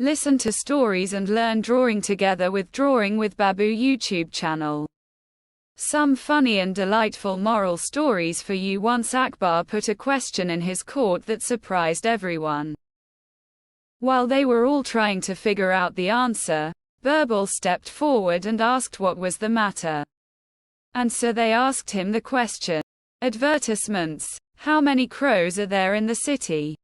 Listen to stories and learn drawing together with Drawing with Babu YouTube channel. Some funny and delightful moral stories for you. Once Akbar put a question in his court that surprised everyone. While they were all trying to figure out the answer, Birbal stepped forward and asked what was the matter. And so they asked him the question. Advertisements. How many crows are there in the city?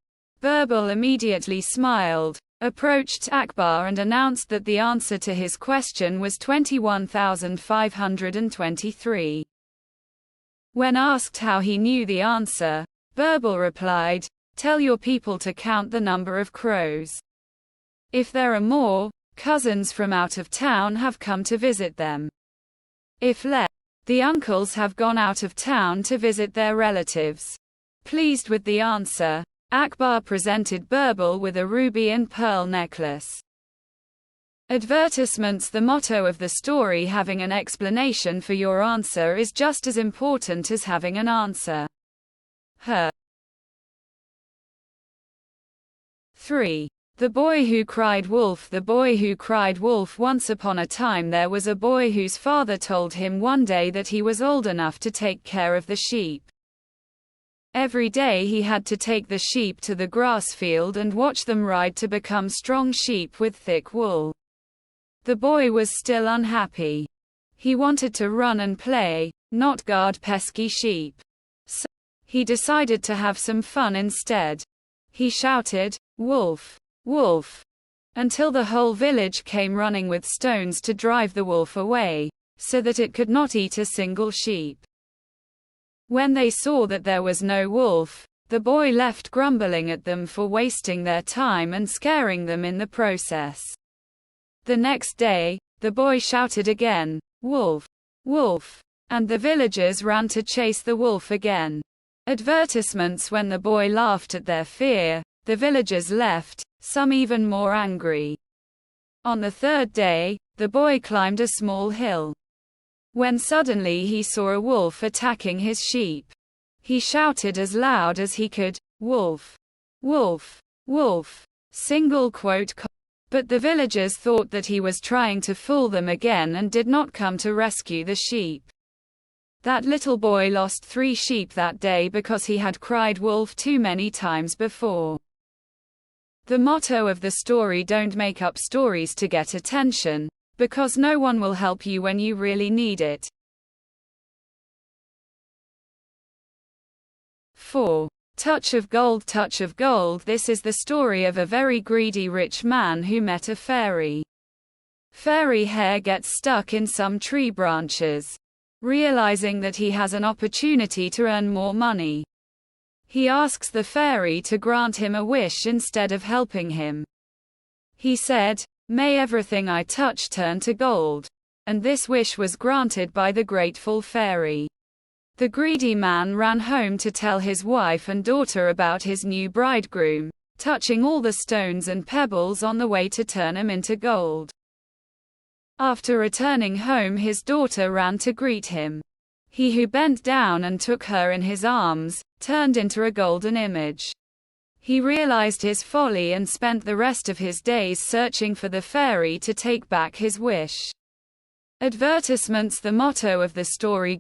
Birbal immediately smiled, approached Akbar and announced that the answer to his question was 21,523. When asked how he knew the answer, Birbal replied, "Tell your people to count the number of crows. If there are more, cousins from out of town have come to visit them. If less, the uncles have gone out of town to visit their relatives." Pleased with the answer, Akbar presented Birbal with a ruby and pearl necklace. Advertisements. The motto of the story: having an explanation for your answer is just as important as having an answer. 3. The Boy Who Cried Wolf. The Boy Who Cried Wolf. Once upon a time there was a boy whose father told him one day that he was old enough to take care of the sheep. Every day he had to take the sheep to the grass field and watch them ride to become strong sheep with thick wool. The boy was still unhappy. He wanted to run and play, not guard pesky sheep. So, he decided to have some fun instead. He shouted, "Wolf! Wolf!" until the whole village came running with stones to drive the wolf away, so that it could not eat a single sheep. When they saw that there was no wolf, the boy left grumbling at them for wasting their time and scaring them in the process. The next day, the boy shouted again, "Wolf! Wolf!" and the villagers ran to chase the wolf again. Advertisements. When the boy laughed at their fear, the villagers left, some even more angry. On the third day, the boy climbed a small hill. When suddenly he saw a wolf attacking his sheep. He shouted as loud as he could, "Wolf! Wolf! Wolf!" But the villagers thought that he was trying to fool them again and did not come to rescue the sheep. That little boy lost 3 sheep that day because he had cried wolf too many times before. The motto of the story: don't make up stories to get attention, because no one will help you when you really need it. 4. Touch of gold. Touch of gold. This is the story of a very greedy rich man who met a fairy. Fairy hair gets stuck in some tree branches. Realizing that he has an opportunity to earn more money, he asks the fairy to grant him a wish instead of helping him. He said, "May everything I touch turn to gold." And this wish was granted by the grateful fairy. The greedy man ran home to tell his wife and daughter about his new bridegroom, touching all the stones and pebbles on the way to turn them into gold. After returning home, his daughter ran to greet him. He who bent down and took her in his arms, turned into a golden image. He realized his folly and spent the rest of his days searching for the fairy to take back his wish. Advertisements. The motto of the story: